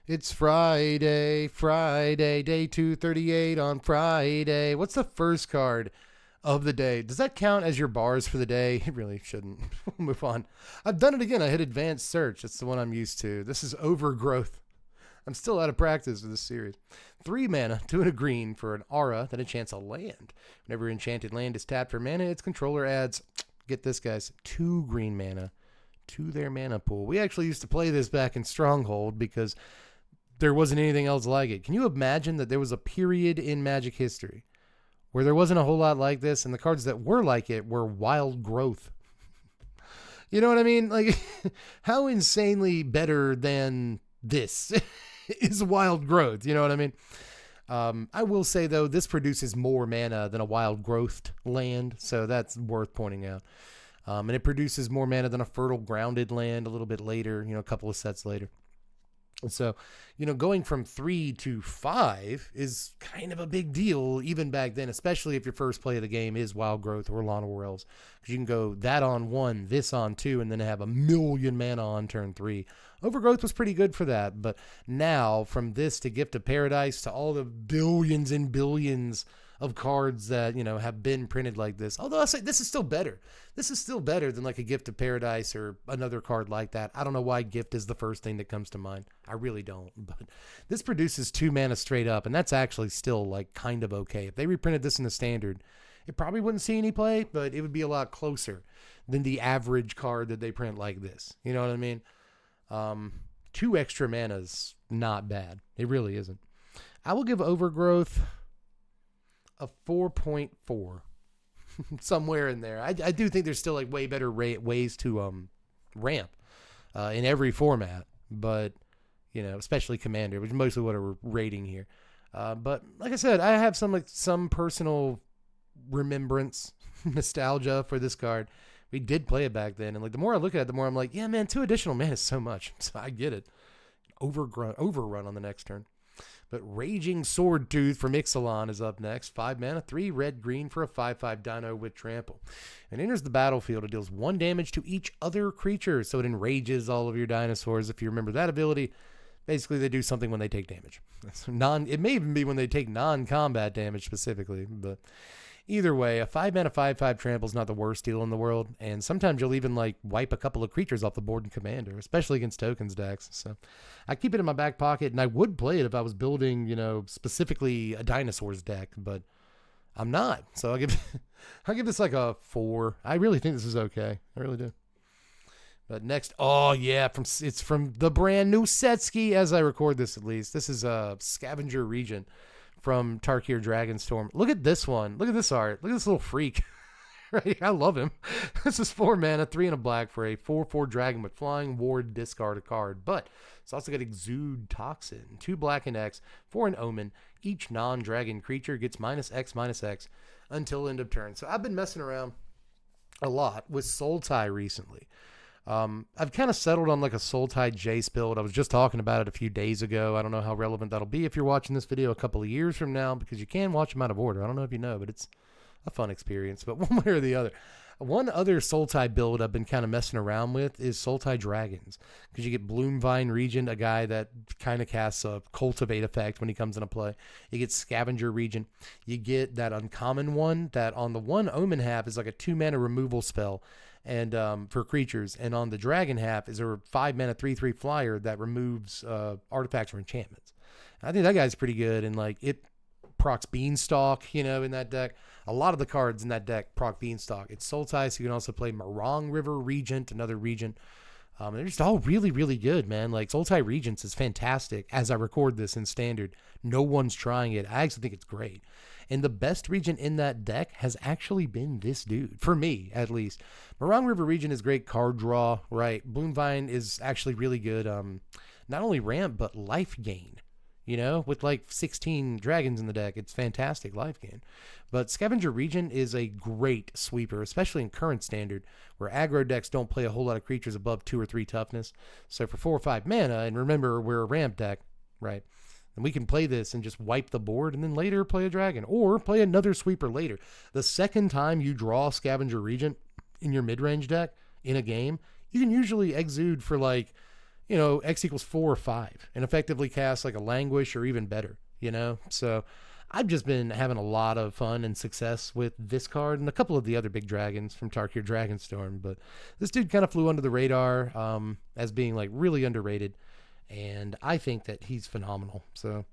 It's Friday, day 238 on Friday. What's the first card of the day? Does that count as your bars for the day? It really shouldn't. We'll move on. I've done it again. I hit advanced search. That's the one I'm used to. This is Overgrowth. I'm still out of practice with this series. 3 mana, 2 and a green for an aura that enchants a land. Whenever enchanted land is tapped for mana, its controller adds, get this guys, 2 green mana to their mana pool. We actually used to play this back in Stronghold because there wasn't anything else like it. Can you imagine that there was a period in Magic history where there wasn't a whole lot like this, and the cards that were like it were Wild Growth? You know what I mean? Like, how insanely better than this is Wild Growth? You know what I mean? I will say, though, this produces more mana than a Wild Growth land, so that's worth pointing out. And it produces more mana than a Fertile Grounded land a little bit later, a couple of sets later. And so, going from 3 to 5 is kind of a big deal even back then, especially if your first play of the game is Wild Growth or Lawn of Wells, because you can go that on 1, this on 2, and then have a million mana on turn 3. Overgrowth was pretty good for that, but now from this to Gift of Paradise to all the billions and billions of cards that, have been printed like this. Although I say this is still better. This is still better than like a Gift of Paradise or another card like that. I don't know why Gift is the first thing that comes to mind. I really don't. But this produces 2 mana straight up, and that's actually still like kind of okay. If they reprinted this in the standard, it probably wouldn't see any play, but it would be a lot closer than the average card that they print like this. You know what I mean? 2 extra mana's not bad. It really isn't. I will give Overgrowth a 4.4. Somewhere in there. I do think there's still like way better ways to ramp in every format, but especially Commander, which is mostly what we're rating here. But like I said, I have some personal remembrance, nostalgia for this card. We did play it back then, and like the more I look at it, the more I'm like, yeah, man, 2 additional mana is so much. So I get it. Overrun on the next turn. But Raging Swordtooth from Ixalan is up next. 5 mana, 3 red-green for a 5/5 dino with trample. It enters the battlefield. It deals 1 damage to each other creature, so it enrages all of your dinosaurs. If you remember that ability, basically they do something when they take damage. It may even be when they take non-combat damage specifically, but either way, a 5 mana 5/5 trample is not the worst deal in the world, and sometimes you'll even like wipe a couple of creatures off the board in Commander, especially against tokens decks. So I keep it in my back pocket, and I would play it if I was building, specifically a dinosaurs deck, but I'm not. So I'll give this like a 4. I really think this is okay. I really do. But next, it's from the brand new Setski as I record this at least. This is a Scavenger Regent from Tarkir Dragonstorm. Look at this one. Look at this art. Look at this little freak. Right? I love him. This is 4 mana, 3 and a black for a 4/4 dragon with flying, ward, discard a card. But it's also got Exude Toxin, 2 black and X for an omen. Each non-dragon creature gets -X/-X until end of turn. So I've been messing around a lot with Sultai recently. I've kind of settled on like a Sultai Jace build. I was just talking about it a few days ago. I don't know how relevant that'll be if you're watching this video a couple of years from now, because you can watch them out of order. I don't know if you know, but it's a fun experience. But one way or the other, one other Sultai build I've been kind of messing around with is Sultai Dragons, because you get Bloomvine Regent, a guy that kind of casts a Cultivate effect when he comes into play. You get Scavenger Regent. You get that uncommon one that on the 1 omen half is like a 2 mana removal spell, and for creatures, and on the dragon half is a 5 mana 3/3 flyer that removes artifacts or enchantments. And I think that guy's pretty good, and like it procs Beanstalk, in that deck. A lot of the cards in that deck proc Beanstalk. It's Sultai, so you can also play Morong River Regent, another Regent. They're just all really, really good, man. Like Sultai Regents is fantastic. As I record this in standard, no one's trying it. I actually think it's great. And the best Regent in that deck has actually been this dude, for me at least. Morong River Regent is great card draw, right? Bloomvine is actually really good. Not only ramp, but life gain. With like 16 dragons in the deck, it's fantastic life gain. But Scavenger Regent is a great sweeper, especially in current standard, where aggro decks don't play a whole lot of creatures above 2 or 3 toughness. So for 4 or 5 mana, and remember, we're a ramp deck, right? And we can play this and just wipe the board and then later play a dragon or play another sweeper later. The second time you draw Scavenger Regent in your mid-range deck in a game, you can usually exude for like X equals 4 or 5 and effectively cast like a Languish or even better, So I've just been having a lot of fun and success with this card and a couple of the other big dragons from Tarkir Dragonstorm. But this dude kind of flew under the radar as being like really underrated. And I think that he's phenomenal. So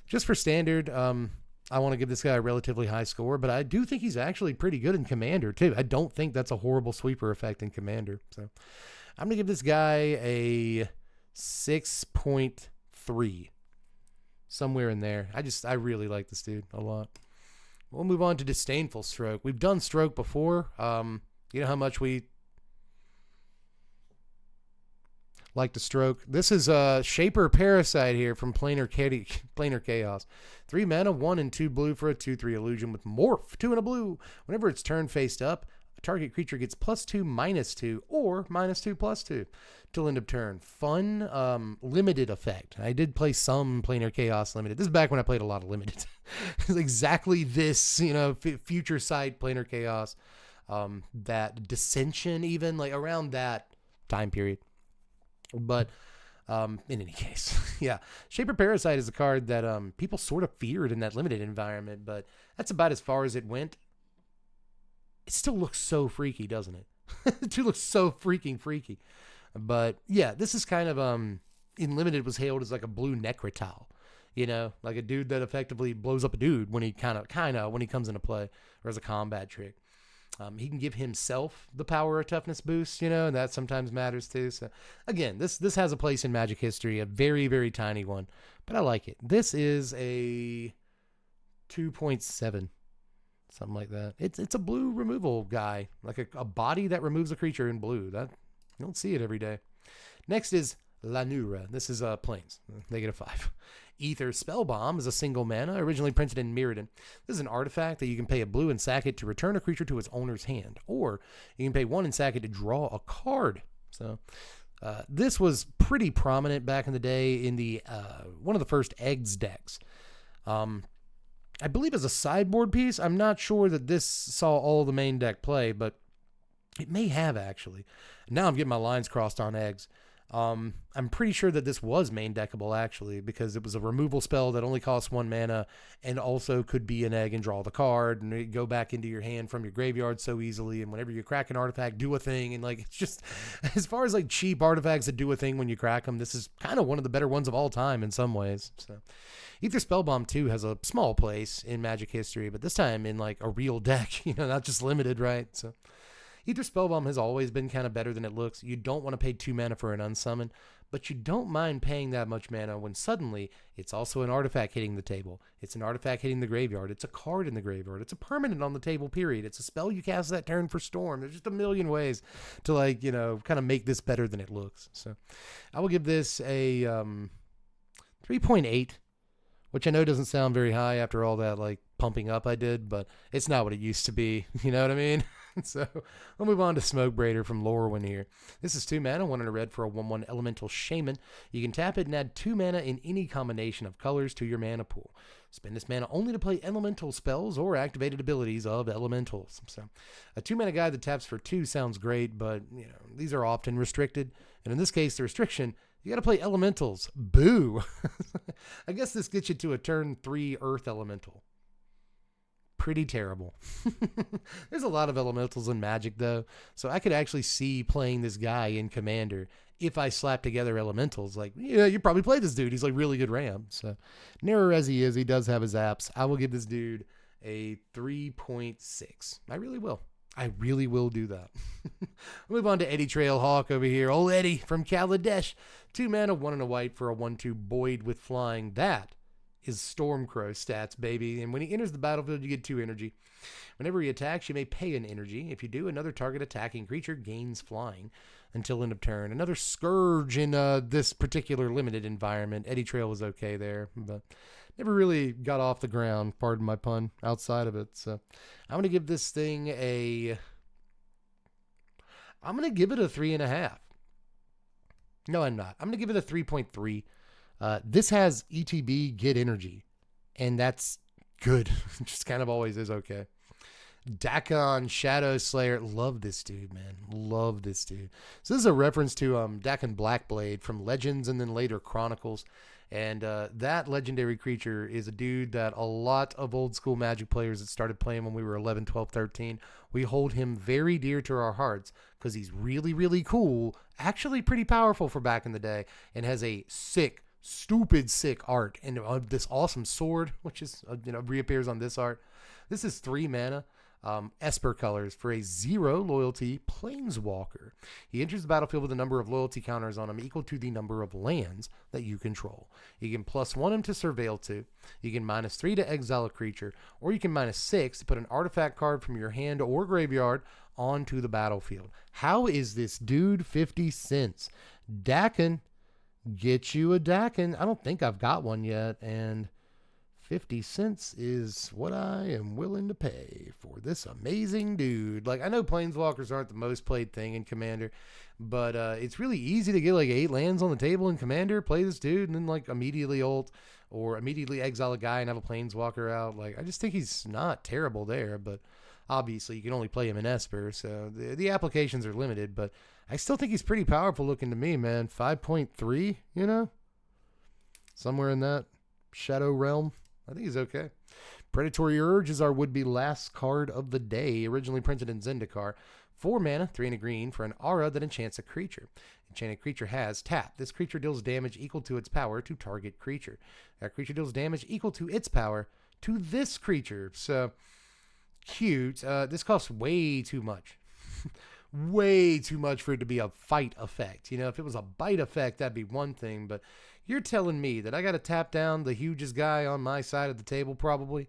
just for standard, I want to give this guy a relatively high score, but I do think he's actually pretty good in Commander too. I don't think that's a horrible sweeper effect in Commander. So I'm going to give this guy a 6.3. Somewhere in there. I really like this dude a lot. We'll move on to Disdainful Stroke. We've done Stroke before. You know how much we like to Stroke. This is Shaper Parasite here from Planar Chaos. 3 mana, 1 and 2 blue for a 2/3 illusion with Morph, 2 and a blue. Whenever it's turn faced up, a target creature gets +2, -2, or -2, +2 till end of turn. Fun, limited effect. I did play some Planar Chaos limited. This is back when I played a lot of limited. It's exactly this, future sight Planar Chaos, that Dissension even, like around that time period. But in any case, yeah, Shaper Parasite is a card that people sort of feared in that limited environment, but that's about as far as it went. It still looks so freaky, doesn't it? It still looks so freaking freaky. But yeah, this is kind of in limited was hailed as like a blue Necrotal, like a dude that effectively blows up a dude when he kind of when he comes into play or as a combat trick. He can give himself the power of toughness boost, and that sometimes matters too. So again, this has a place in Magic history, a very, very tiny one, but I like it. This is a 2.7, something like that. It's a blue removal guy, like a body that removes a creature in blue. That you don't see it every day. Next is Lanura. This is Plains, -5. Aether Spellbomb is a single mana, originally printed in Mirrodin. This is an artifact that you can pay a blue and sack it to return a creature to its owner's hand, or you can pay 1 and sack it to draw a card. So this was pretty prominent back in the day in the one of the first Eggs decks. I believe as a sideboard piece. I'm not sure that this saw all the main deck play, but it may have actually. Now I'm getting my lines crossed on Eggs. I'm pretty sure that this was main deckable actually, because it was a removal spell that only costs 1 mana and also could be an egg and draw the card and it go back into your hand from your graveyard so easily. And whenever you crack an artifact, do a thing. And like, it's just as far as like cheap artifacts that do a thing when you crack them, this is kind of one of the better ones of all time in some ways. So Aether Spellbomb 2 has a small place in Magic history, but this time in like a real deck, not just limited, right? So Aether Spellbomb has always been kind of better than it looks. You don't want to pay 2 mana for an unsummon, but you don't mind paying that much mana when suddenly it's also an artifact hitting the table. It's an artifact hitting the graveyard. It's a card in the graveyard. It's a permanent on the table, period. It's a spell you cast that turn for Storm. There's just a million ways to like, kind of make this better than it looks. So I will give this a 3.8, which I know doesn't sound very high after all that like pumping up I did, but it's not what it used to be. You know what I mean? So we'll move on to Smokebraider from Lorwyn here. This is 2 mana, 1 and a red for a 1/1 Elemental Shaman. You can tap it and add 2 mana in any combination of colors to your mana pool. Spend this mana only to play elemental spells or activated abilities of elementals. So a 2 mana guy that taps for 2 sounds great, but these are often restricted. And in this case, the restriction, you got to play elementals. Boo. I guess this gets you to a turn 3 Earth Elemental. Pretty terrible. There's a lot of elementals in Magic though, so I could actually see playing this guy in Commander if I slap together elementals. Like, you probably play this dude. He's like really good RAM. So narrow as he is, he does have his apps. I will give this dude a 3.6. I really will do that. Move on to Eddytrail Hawk over here. Old Eddie from Kaladesh. 2 mana, 1 and a white for a 1/2 Boyd with flying. That is Stormcrow stats, baby. And when he enters the battlefield, you get 2 energy. Whenever he attacks, you may pay an energy. If you do, another target attacking creature gains flying until end of turn. Another Scourge in this particular limited environment. Eddytrail was okay there, but never really got off the ground, pardon my pun, outside of it. So I'm going to give this thing I'm going to give it a 3.5. No, I'm not. I'm going to give it a 3.3. This has ETB, get energy, and that's good. Just kind of always is okay. Dakkon Shadow Slayer. Love this dude, man. Love this dude. So this is a reference to Dakkon Blackblade from Legends and then later Chronicles. And that legendary creature is a dude that a lot of old school Magic players that started playing when we were 11, 12, 13, we hold him very dear to our hearts because he's really, really cool, actually pretty powerful for back in the day, and has a sick, stupid sick art. And this awesome sword, which is, reappears on this art. This is 3 mana. Esper colors for a 0 loyalty planeswalker. He enters the battlefield with a number of loyalty counters on him equal to the number of lands that you control. You can +1 him to Surveil 2. You can -3 to exile a creature, or you can -6 to put an artifact card from your hand or graveyard onto the battlefield. How is this dude 50 cents? Dakkon, get you a Dakkon. I don't think I've got one yet, and 50 cents is what I am willing to pay for this amazing dude. Like, I know planeswalkers aren't the most played thing in Commander, but it's really easy to get like 8 lands on the table in Commander, play this dude, and then like immediately ult or immediately exile a guy and have a planeswalker out. Like, I just think he's not terrible there, but obviously you can only play him in Esper, so the applications are limited, but I still think he's pretty powerful looking to me, man. 5.3, somewhere in that shadow realm. I think he's okay. Predatory Urge is our would-be last card of the day, originally printed in Zendikar. 4 mana, 3 and a green, for an aura that enchants a creature. Enchanted creature has tap. This creature deals damage equal to its power to target creature. That creature deals damage equal to its power to this creature. So, cute. This costs way too much. Way too much for it to be a fight effect. If it was a bite effect, that'd be one thing, but you're telling me that I got to tap down the hugest guy on my side of the table probably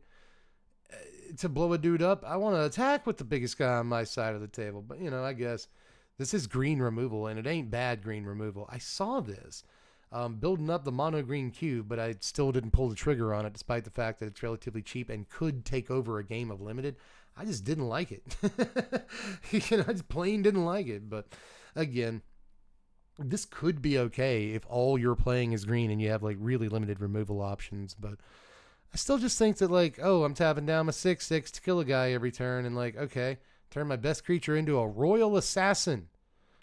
to blow a dude up? I want to attack with the biggest guy on my side of the table. But, I guess this is green removal, and it ain't bad green removal. I saw this building up the mono green cube, but I still didn't pull the trigger on it despite the fact that it's relatively cheap and could take over a game of limited. I just didn't like it. I just plain didn't like it. But again, this could be okay if all you're playing is green and you have like really limited removal options, but I still just think that like, I'm tapping down my 6/6 to kill a guy every turn, and like, okay, turn my best creature into a royal assassin.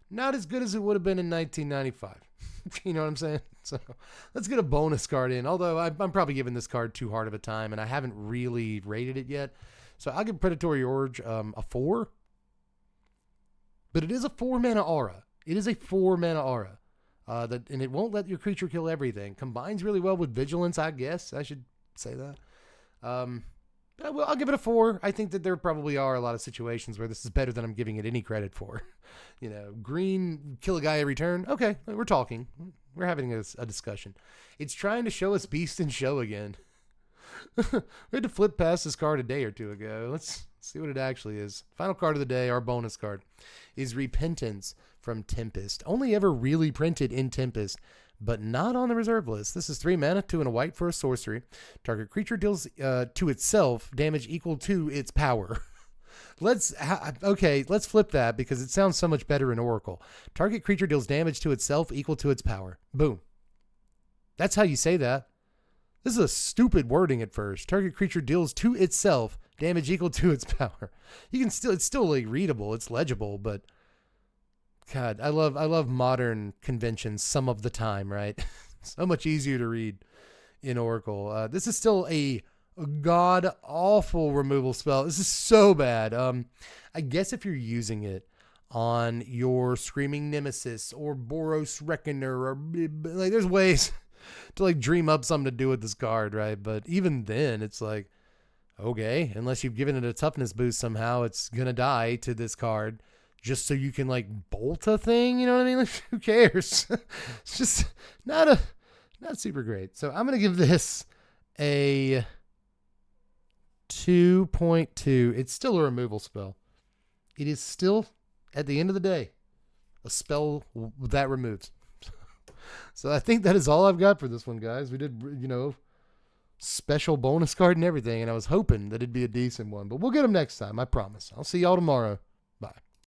Not as good as it would have been in 1995. You know what I'm saying? So let's get a bonus card in, although I'm probably giving this card too hard of a time and I haven't really rated it yet. So I'll give Predatory Urge a 4, but it is a 4 mana aura. It is a 4 mana aura, and it won't let your creature kill everything. Combines really well with Vigilance, I guess. I should say that. I'll give it a 4. I think that there probably are a lot of situations where this is better than I'm giving it any credit for. Green, kill a guy every turn. Okay, we're talking. We're having a discussion. It's trying to show us Beast and Show again. We had to flip past this card a day or two ago. Let's see what it actually is. Final card of the day, our bonus card, is Repentance from Tempest. Only ever really printed in Tempest, but not on the reserve list. This is 3 mana, 2 and a white for a sorcery. Target creature deals to itself damage equal to its power. Let's flip that because it sounds so much better in Oracle. Target creature deals damage to itself equal to its power. Boom. That's how you say that. This is a stupid wording at first. Target creature deals to itself damage equal to its power. It's still like readable, it's legible, but God, I love modern conventions some of the time, right? So much easier to read in Oracle. This is still a god awful removal spell. This is so bad. I guess if you're using it on your Screaming Nemesis or Boros Reckoner, or like, there's ways to like dream up something to do with this card, right? But even then, it's like, okay, unless you've given it a toughness boost somehow, it's gonna die to this card just so you can like bolt a thing. You know what I mean? Like, who cares? It's just not super great. So I'm gonna give this a 2.2. It's still a removal spell. It is still, at the end of the day, a spell that removes. So I think that is all I've got for this one, guys. We did, special bonus card and everything, and I was hoping that it'd be a decent one, but we'll get them next time, I promise. I'll see y'all tomorrow.